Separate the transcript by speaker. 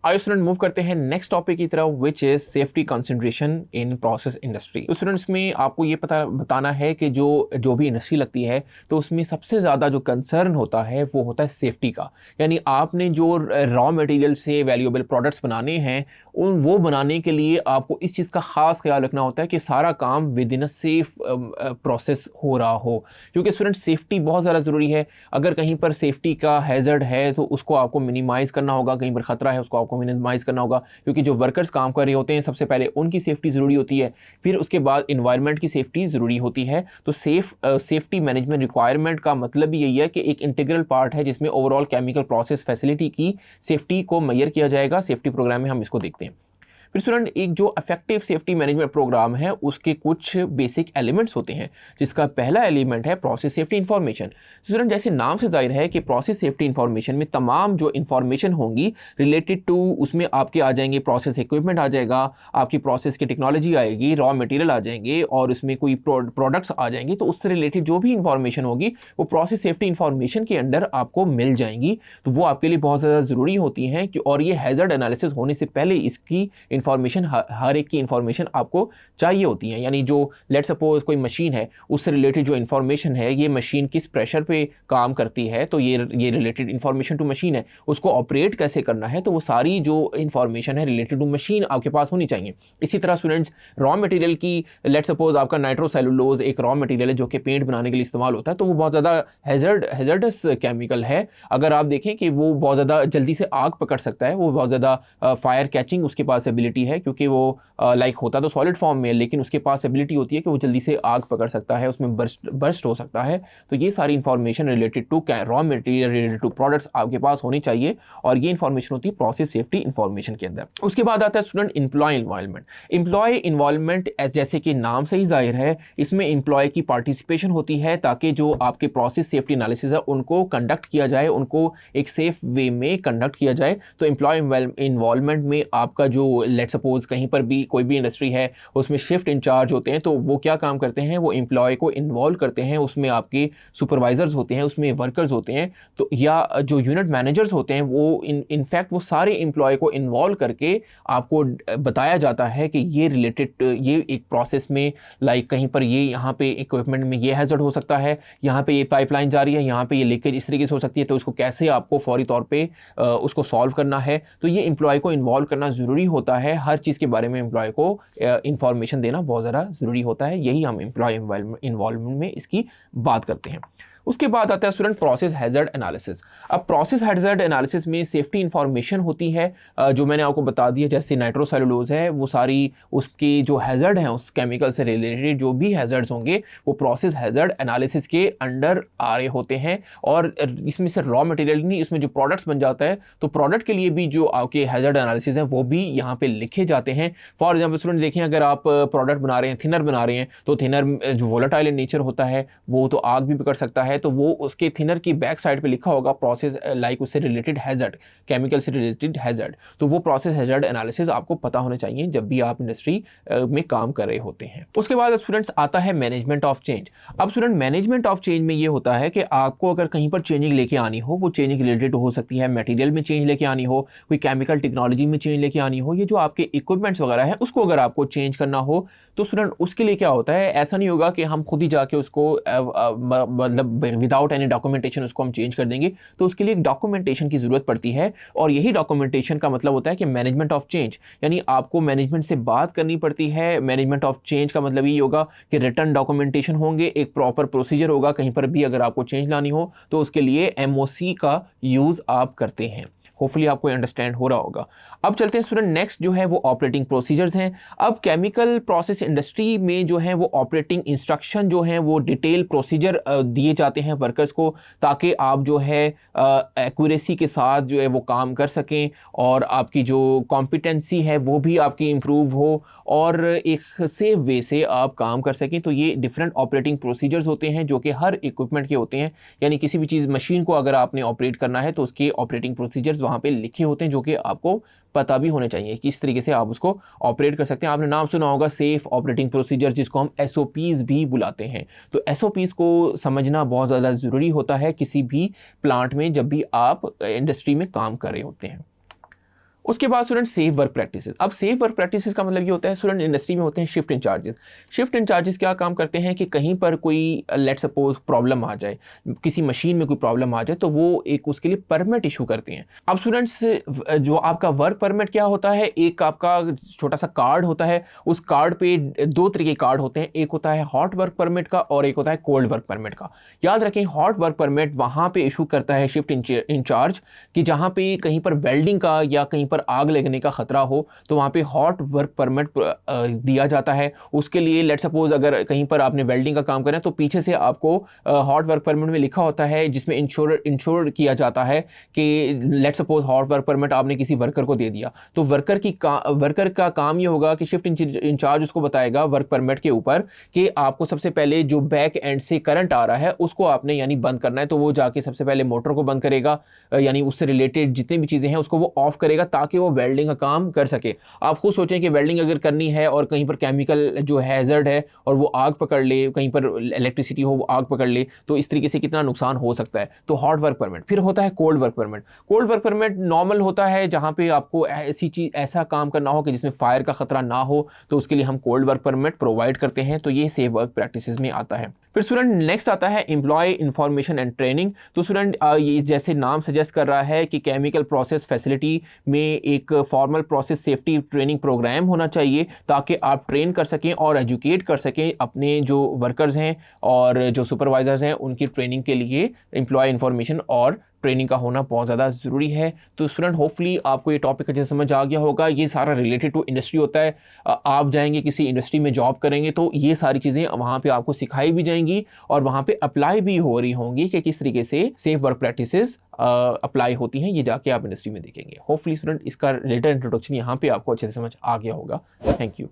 Speaker 1: आइए student move करते हैं नेक्स्ट टॉपिक की तरफ which is safety concentration in process industry. तो स्टूडेंट्स में आपको ये बताना है कि जो भी इंडस्ट्री लगती है तो उसमें सबसे ज़्यादा जो कंसर्न होता है वो होता है सेफ्टी का। यानी आपने जो रॉ मटेरियल से वैल्यूएबल प्रोडक्ट्स बनाने हैं वो बनाने के लिए आपको इस चीज़ का खास ख्याल रखना होता है कि सारा काम with in a safe process हो रहा हो, क्योंकि स्टूडेंट सेफ्टी बहुत ज़्यादा ज़रूरी है। अगर कहीं पर सेफ्टी का हैज़र्ड है तो उसको आपको मिनिमाइज़ करना होगा, कहीं पर ख़तरा है उसको आपको मिनिमाइज़ करना होगा, क्योंकि जो वर्कर्स काम कर रहे होते हैं सबसे पहले उनकी सेफ्टी ज़रूरी होती है, फिर उसके बाद इन्वायरमेंट की सेफ्टी ज़रूरी होती है। तो सेफ्टी मैनेजमेंट रिक्वायरमेंट का मतलब भी यही है कि एक इंटीग्रल पार्ट है जिसमें ओवरऑल केमिकल प्रोसेस फैसिलिटी की सेफ्टी को मेजर किया जाएगा। सेफ्टी प्रोग्राम में हम इसको देखते हैं। फिर स्टूडेंट एक जो इफेक्टिव सेफ्टी मैनेजमेंट प्रोग्राम है उसके कुछ बेसिक एलिमेंट्स होते हैं, जिसका पहला एलिमेंट है प्रोसेस सेफ्टी इंफॉर्मेशन। स्टूडेंट जैसे नाम से जाहिर है कि प्रोसेस सेफ्टी इंफॉर्मेशन में तमाम जो इंफॉर्मेशन होंगी रिलेटेड टू, उसमें आपके आ जाएंगे प्रोसेस इक्विपमेंट आ जाएगा, आपकी प्रोसेस की टेक्नोलॉजी आएगी, रॉ मटेरियल आ जाएंगे और उसमें कोई प्रोडक्ट्स आ जाएंगे, तो उससे रिलेटेड जो भी इंफॉर्मेशन होगी वो प्रोसेस सेफ्टी इंफॉर्मेशन के अंडर आपको मिल जाएंगी। तो वो आपके लिए बहुत ज़्यादा ज़रूरी होती हैं और ये हैज़र्ड एनालिसिस होने से पहले इसकी इंफॉर्मेशन हर एक की इंफॉर्मेशन आपको चाहिए होती है। यानी जो लेट सपोज कोई मशीन है उससे रिलेटेड जो इंफॉर्मेशन है, ये मशीन किस प्रेशर पे काम करती है तो ये रिलेटेड इंफॉर्मेशन टू मशीन है, उसको ऑपरेट कैसे करना है तो वो सारी जो इंफॉर्मेशन है रिलेटेड टू मशीन आपके पास होनी चाहिए। इसी तरह स्टूडेंट्स रॉ मटेरियल की, लेट सपोज आपका नाइट्रोसेलुलोज एक रॉ मटेरियल है जो कि पेंट बनाने के लिए इस्तेमाल होता है, तो वो बहुत ज़्यादा हैज़र्डस केमिकल है। अगर आप देखें कि वो बहुत ज़्यादा जल्दी से आग पकड़ सकता है, वो बहुत ज़्यादा फायर कैचिंग उसके पास एबिलिटी है, क्योंकि वो लाइक होता तो सॉलिड फॉर्म में लेकिन उसके पास एबिलिटी होती है कि वो जल्दी से आग पकड़ सकता है, उसमें बर्स्ट हो सकता है। तो ये सारी information related to raw material related to products आपके पास होनी चाहिए और ये इंफॉर्मेशन होती है प्रोसेस सेफ्टी इंफॉर्मेशन के अंदर। उसके बाद आता है student employ involvement. Employ involvement जैसे कि नाम से ही जाहिर है, इसमें एम्प्लॉय की पार्टिसिपेशन होती है ताकि जो आपके प्रोसेस सेफ्टी एनालिसिस है उनको कंडक्ट किया जाए, उनको एक सेफ वे में कंडक्ट किया जाए। तो एम्प्लॉय इन्वॉल्वमेंट में आपका जो लेट सपोज कहीं पर भी कोई भी इंडस्ट्री है उसमें शिफ्ट इंचार्ज होते हैं, तो वो क्या काम करते हैं, वो एम्प्लॉय को इन्वॉल्व करते हैं, उसमें आपके सुपरवाइजर्स होते हैं, उसमें वर्कर्स होते हैं, तो या जो यूनिट मैनेजर्स होते हैं वो इनफैक्ट वो सारे एम्प्लॉय को इन्वॉल्व करके आपको बताया जाता है कि ये रिलेटेड ये एक प्रोसेस में लाइक कहीं पर ये यहाँ पे इक्विपमेंट में ये हैज़र्ड हो सकता है, यहाँ पे ये पाइपलाइन जा रही है, यहाँ पे ये लीकेज इस तरीके से हो सकती है, तो उसको कैसे आपको फौरी तौर पे उसको सॉल्व करना है। तो ये एम्प्लॉय को इन्वॉल्व करना ज़रूरी होता है, हर चीज़ के बारे में एम्प्लॉय को इंफॉर्मेशन देना बहुत ज़्यादा ज़रूरी होता है। यही हम एम्प्लॉय इन्वॉल्वमेंट में इसकी बात करते हैं। उसके बाद आता है स्टूडेंट प्रोसेस हैज़र्ड एनालिसिस। अब प्रोसेस हैज़र्ड एनालिसिस में सेफ्टी इंफॉर्मेशन होती है जो मैंने आपको बता दिया, जैसे नाइट्रोसेलुलोज है, वो सारी उसकी जो हैज़र्ड हैं उस केमिकल से रिलेटेड जो भी हैज़र्ड्स होंगे वो प्रोसेस हैज़र्ड एनालिसिस के अंडर आ रहे होते हैं। और इसमें से रॉ मटेरियल नहीं, इसमें जो प्रोडक्ट्स बन जाता है तो प्रोडक्ट के लिए भी जो आपके हैज़र्ड एनालिसिस हैं वो भी यहाँ पे लिखे जाते हैं। फॉर एग्जाम्पल स्टूडेंट देखें, अगर आप प्रोडक्ट बना रहे हैं, थिनर बना रहे हैं, तो थिनर जो वोलेटाइल इन नेचर होता है वो तो आग भी पकड़ सकता है, तो वो उसके थिनर की बैक साइड पे लिखा होगा प्रोसेस लाइक उससे रिलेटेड हैज़र्ड, केमिकल से रिलेटेड हैज़र्ड। तो वो प्रोसेस हैज़र्ड एनालिसिस आपको पता होने चाहिए जब भी आप इंडस्ट्री में काम कर रहे होते हैं। उसके बाद स्टूडेंट्स आता है मैनेजमेंट ऑफ चेंज। अब स्टूडेंट मैनेजमेंट ऑफ चेंज में ये होता है कि आपको अगर कहीं पर चेंजिंग लेके आनी हो, वो चेंजिंग रिलेटेड हो सकती है, मटेरियल में चेंज लेके आनी हो, कोई केमिकल टेक्नोलॉजी में चेंज लेके आनी हो, ये जो आपके इक्विपमेंट्स वगैरह है उसको अगर आपको चेंज करना हो तो स्टूडेंट उसके लिए क्या होता है, ऐसा नहीं होगा कि हम खुद ही जाके उसको मतलब विदाउट एनी डॉक्यूमेंटेशन उसको हम चेंज कर देंगे। तो उसके लिए एक डॉक्यूमेंटेशन की ज़रूरत पड़ती है और यही डॉक्यूमेंटेशन का मतलब होता है कि मैनेजमेंट ऑफ चेंज, यानी आपको मैनेजमेंट से बात करनी पड़ती है। मैनेजमेंट ऑफ चेंज का मतलब ये होगा कि रिटर्न डॉक्यूमेंटेशन होंगे, एक प्रॉपर प्रोसीजर होगा, कहीं पर भी अगर आपको चेंज लानी हो तो उसके लिए MOC का यूज़ आप करते हैं। होपफुली आपको अंडरस्टैंड हो रहा होगा। अब चलते हैं स्टूडेंट नेक्स्ट जो है वो ऑपरेटिंग प्रोसीजर्स हैं। अब केमिकल प्रोसेस इंडस्ट्री में जो है वो ऑपरेटिंग इंस्ट्रक्शन जो हैं वो डिटेल प्रोसीजर दिए जाते हैं वर्कर्स को, ताकि आप जो है एक्यूरेसी के साथ जो है वो काम कर सकें और आपकी जो कॉम्पिटेंसी है वो भी आपकी इम्प्रूव हो और एक सेफ वे से आप काम कर सकें। तो ये डिफरेंट ऑपरेटिंग प्रोसीजर्स होते हैं जो कि हर इक्विपमेंट के होते हैं, यानी किसी भी चीज़ मशीन को अगर आपने ऑपरेट करना है तो उसके ऑपरेटिंग प्रोसीजर्स वहाँ पे लिखे होते हैं जो कि आपको पता भी होने चाहिए किस तरीके से आप उसको ऑपरेट कर सकते हैं। आपने नाम सुना होगा सेफ ऑपरेटिंग प्रोसीजर, जिसको हम SOPs भी बुलाते हैं। तो SOPs को समझना बहुत ज़्यादा ज़रूरी होता है किसी भी प्लांट में जब भी आप इंडस्ट्री में काम कर रहे होते हैं। उसके बाद स्टूडेंट सेफ वर्क प्रैक्टिसेस। अब सेफ वर्क प्रैक्टिसेस का मतलब ये होता है स्टूडेंट इंडस्ट्री में होते हैं शिफ्ट इंचार्जेस। शिफ्ट इंचार्जेस क्या काम करते हैं कि कहीं पर कोई लेट सपोज प्रॉब्लम आ जाए, किसी मशीन में कोई प्रॉब्लम आ जाए, तो वो एक उसके लिए परमिट इशू करते हैं। अब स्टूडेंट्स जो आपका वर्क परमिट क्या होता है, एक आपका छोटा सा कार्ड होता है, उस कार्ड पे दो तरीके के कार्ड होते हैं, एक होता है हॉट वर्क परमिट का और एक होता है कोल्ड वर्क परमिट का। याद रखें हॉट वर्क परमिट वहाँ पे इशू करता है शिफ्ट इंचार्ज कि जहाँ पे कहीं पर वेल्डिंग का या कहीं पर आग लगने का खतरा हो तो वहाँ पे हॉट वर्क परमिट दिया जाता है। उसके लिए लेट सपोज अगर कहीं पर आपने वेल्डिंग का काम करना है तो पीछे से आपको हॉट वर्क परमिट में लिखा होता है जिसमें इंश्योर किया जाता है कि let suppose hot work permit आपने किसी वर्कर को दे दिया तो वर्कर का काम ये होगा कि शिफ्ट इंचार्ज उसको बताएगा वर्क परमिट के ऊपर कि आपको सबसे पहले जो बैक एंड से करंट आ रहा है उसको आपने यानी बंद करना है। तो वो जाके सबसे पहले मोटर को बंद करेगा, यानी उससे रिलेटेड जितनी भी चीज़ें हैं उसको वो ऑफ करेगा ताकि वो वेल्डिंग का काम कर सके। आप खुद सोचें कि वेल्डिंग अगर करनी है और कहीं पर केमिकल जो हैजर्ड है और वो आग पकड़ ले, कहीं पर इलेक्ट्रिसिटी हो वो आग पकड़ ले, तो इस तरीके से कितना नुकसान हो सकता है। तो हॉट वर्क परमिट। फिर होता है cold work permit. Cold work permit normal होता है जहाँ पे आपको ऐसा काम करना हो कि जिसमें फायर का खतरा ना हो, तो उसके लिए हम कोल्ड वर्क परमिट प्रोवाइड करते हैं। तो ये सेफ वर्क प्रैक्टिसेस में आता है। फिर स्टूडेंट नेक्स्ट आता है एम्प्लॉय इंफॉर्मेशन एंड ट्रेनिंग। तो स्टूडेंट ये जैसे नाम सजेस्ट कर रहा है कि केमिकल प्रोसेस फैसिलिटी में एक formal process safety training program होना चाहिए ताकि आप ट्रेन कर सकें और एजुकेट कर सकें अपने जो वर्कर्स हैं और जो सुपरवाइजर्स हैं उनकी ट्रेनिंग के लिए एम्प्लॉय इंफॉर्मेशन और ट्रेनिंग का होना बहुत ज़्यादा ज़रूरी है। तो स्टूडेंट होपफुली आपको ये टॉपिक अच्छे से समझ आ गया होगा। ये सारा रिलेटेड टू इंडस्ट्री होता है। आप जाएंगे किसी इंडस्ट्री में जॉब करेंगे तो ये सारी चीज़ें वहाँ पे आपको सिखाई भी जाएंगी और वहाँ पे अप्लाई भी हो रही होंगी कि किस तरीके से सेफ वर्क प्रैक्टिसेस अप्लाई होती हैं। ये जाके आप इंडस्ट्री में देखेंगे। होपफुली स्टूडेंट इसका रिलेटेड इंट्रोडक्शन यहाँ पे आपको अच्छे से समझ आ गया होगा। Thank you.